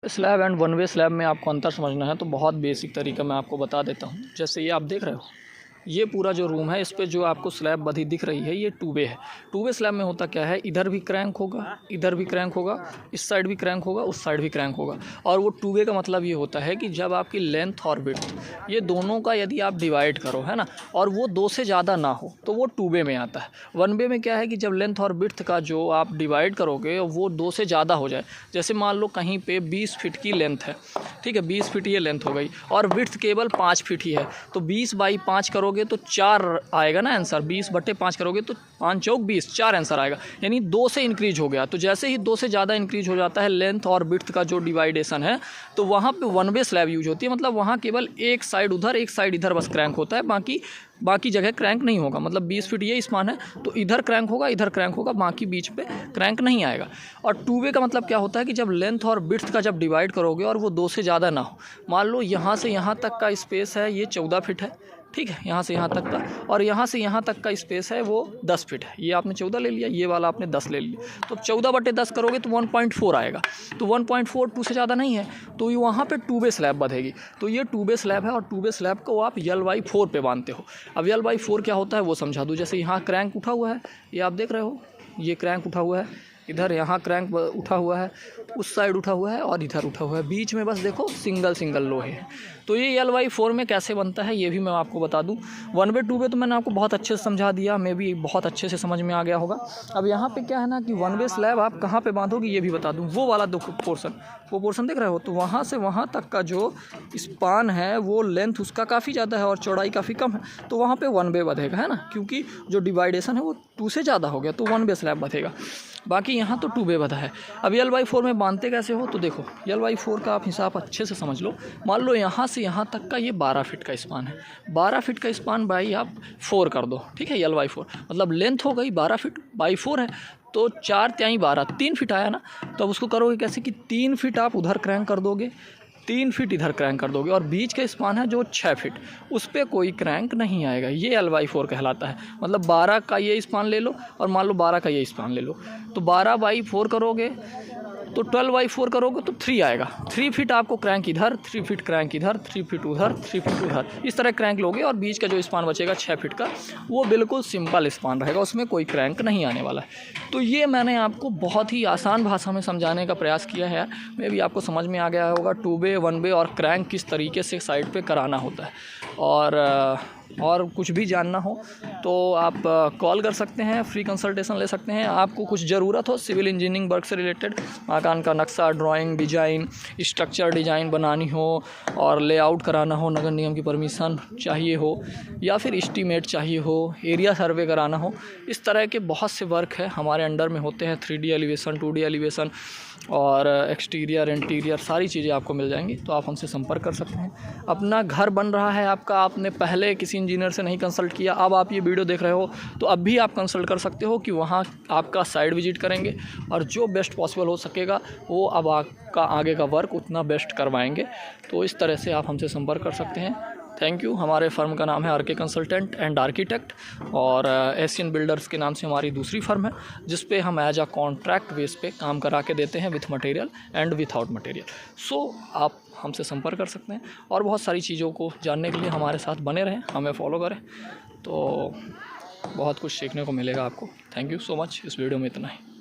Slab and one way slab में आपको अंतर समझना है तो बहुत बेसिक तरीका मैं आपको बता देता हूँ। जैसे ये आप देख रहे हो, ये पूरा जो रूम है इस पे जो आपको स्लैब बधी दिख रही है ये टू वे है। टू वे स्लैब में होता क्या है, इधर भी क्रैंक होगा, इधर भी क्रैंक होगा, इस साइड भी क्रैंक होगा, उस साइड भी क्रैंक होगा। और वो टू वे का मतलब ये होता है कि जब आपकी लेंथ और विड्थ ये दोनों का यदि आप डिवाइड करो, है ना, और वो दो से ज़्यादा ना हो तो वो टू वे में आता है। वन वे में क्या है कि जब लेंथ और विड्थ का जो आप डिवाइड करोगे वो दो से ज़्यादा हो जाए। जैसे मान लो कहीं पे 20 फीट की लेंथ है, ठीक है, 20 फीट ये लेंथ हो गई और विड्थ केवल 5 फीट ही है, तो 20 बाई 5 करोगे तो 4 आएगा ना आंसर। 20/5 करोगे तो 5 चौक 20, 4 आंसर आएगा, यानी 2 से इंक्रीज हो गया। तो जैसे ही 2 से ज़्यादा इंक्रीज हो जाता है लेंथ और विड्थ का जो डिवाइडेशन है, तो वहाँ पे वन वे स्लैब यूज होती है। मतलब वहाँ केवल एक साइड उधर एक साइड इधर बस क्रैंक होता है, बाकी जगह क्रैंक नहीं होगा। मतलब 20 फीट ये स्पान है तो इधर क्रैंक होगा, इधर क्रैंक होगा, बाकी बीच पे क्रैंक नहीं आएगा। और टू वे का मतलब क्या होता है कि जब लेंथ और विड्थ का जब डिवाइड करोगे और वो 2 से ज़्यादा ना हो, मान लो यहाँ से यहाँ तक का स्पेस है ये 14 फीट है, ठीक है, यहाँ से यहाँ तक का, और यहाँ से यहाँ तक का स्पेस है वो 10 फीट है। ये आपने 14 ले लिया, ये वाला आपने 10 ले लिया, तो 14/10 करोगे तो 1.4 आएगा। तो 1.4 2 से ज़्यादा नहीं है, तो ये वहाँ पे टू वे स्लैब बधेगी। तो ये टू वे स्लैब है और टू वे स्लैब को आप L/4 पे बांधते हो। अब L/4 क्या होता है वो समझा दूँ। जैसे यहाँ क्रैंक उठा हुआ है, ये आप देख रहे हो, ये क्रैंक उठा हुआ है, इधर यहाँ क्रैंक उठा हुआ है, उस साइड उठा हुआ है और इधर उठा हुआ है, बीच में बस देखो सिंगल लोहे है। तो ये L/4 में कैसे बनता है ये भी मैं आपको बता दूं। वन वे टू वे तो मैंने आपको बहुत अच्छे से समझा दिया, मे भी बहुत अच्छे से समझ में आ गया होगा। अब यहाँ पे क्या है ना कि वन वे स्लैब आप कहाँ पे बांधोगे ये भी बता दूँ। वो वाला वो पोर्शन देख रहे हो, तो वहाँ से वहाँ तक का जो स्पान है वो लेंथ उसका काफ़ी ज़्यादा है और चौड़ाई काफ़ी कम है, तो वहाँ पे वन वे बधेगा, है ना, क्योंकि जो डिवाइडेशन है वो 2 से ज़्यादा हो गया तो वन वे स्लैब बधेगा। बाकी यहाँ तो टू वे बधा है। अब L/4 में बांधते कैसे हो, तो देखो L/4 का आप हिसाब अच्छे से समझ लो। मान लो यहाँ से यहाँ तक का ये 12 फीट का स्पान है, 12 फीट का स्पान बाई आप 4 कर दो, ठीक है। L/4 मतलब लेंथ हो गई 12 फीट बाई 4 है, तो 4 × 12 3 फीट आया ना। तो अब उसको करोगे कैसे कि 3 फीट आप उधर क्रैंक कर दोगे, 3 फीट इधर क्रैंक कर दोगे, और बीच का स्पान है जो 6 फीट, उस पर कोई क्रैंक नहीं आएगा। ये L/4 कहलाता है। मतलब 12 का ये स्पान ले लो और मान लो 12 का ये स्पान ले लो, तो 12/4 करोगे तो 12/4 करोगे तो 3 आएगा। 3 फीट आपको क्रैंक इधर, 3 फीट क्रैंक इधर, 3 फीट उधर, 3 फीट उधर, इस तरह क्रैंक लोगे और बीच का जो स्पान बचेगा 6 फीट का, वो बिल्कुल सिंपल स्पान रहेगा, उसमें कोई क्रैंक नहीं आने वाला है। तो ये मैंने आपको बहुत ही आसान भाषा में समझाने का प्रयास किया है। मे भी आपको समझ में आ गया होगा टू वे, वन वे और क्रैंक किस तरीके से साइड पे कराना होता है। और कुछ भी जानना हो तो आप कॉल कर सकते हैं, फ्री कंसल्टेशन ले सकते हैं। आपको कुछ ज़रूरत हो सिविल इंजीनियरिंग वर्क से रिलेटेड, मकान का नक्शा, ड्राइंग, डिज़ाइन, स्ट्रक्चर डिज़ाइन बनानी हो और लेआउट कराना हो, नगर निगम की परमिशन चाहिए हो, या फिर एस्टीमेट चाहिए हो, एरिया सर्वे कराना हो, इस तरह के बहुत से वर्क है हमारे अंडर में होते हैं। 3D एलिवेशन, 2D एलिवेशन और एक्सटीरियर, इंटीरियर, सारी चीज़ें आपको मिल जाएंगी। तो आप हमसे संपर्क कर सकते हैं। अपना घर बन रहा है आपका, आपने पहले किसी इंजीनियर से नहीं कंसल्ट किया, अब आप ये वीडियो देख रहे हो तो अब भी आप कंसल्ट कर सकते हो कि वहाँ आपका साइट विजिट करेंगे और जो बेस्ट पॉसिबल हो सकेगा वो अब आपका आगे का वर्क उतना बेस्ट करवाएंगे। तो इस तरह से आप हमसे संपर्क कर सकते हैं। Thank you. हमारे फर्म का नाम है RK कंसल्टेंट एंड आर्किटेक्ट, और एशियन बिल्डर्स के नाम से हमारी दूसरी फर्म है जिस पे हम एज अ कॉन्ट्रैक्ट बेस पे काम करा के देते हैं, with material and without material. So आप हमसे संपर्क कर सकते हैं और बहुत सारी चीज़ों को जानने के लिए हमारे साथ बने रहें, हमें फॉलो करें, तो बहुत कुछ सीखने को मिलेगा आपको। Thank you so much. इस वीडियो में इतना ही।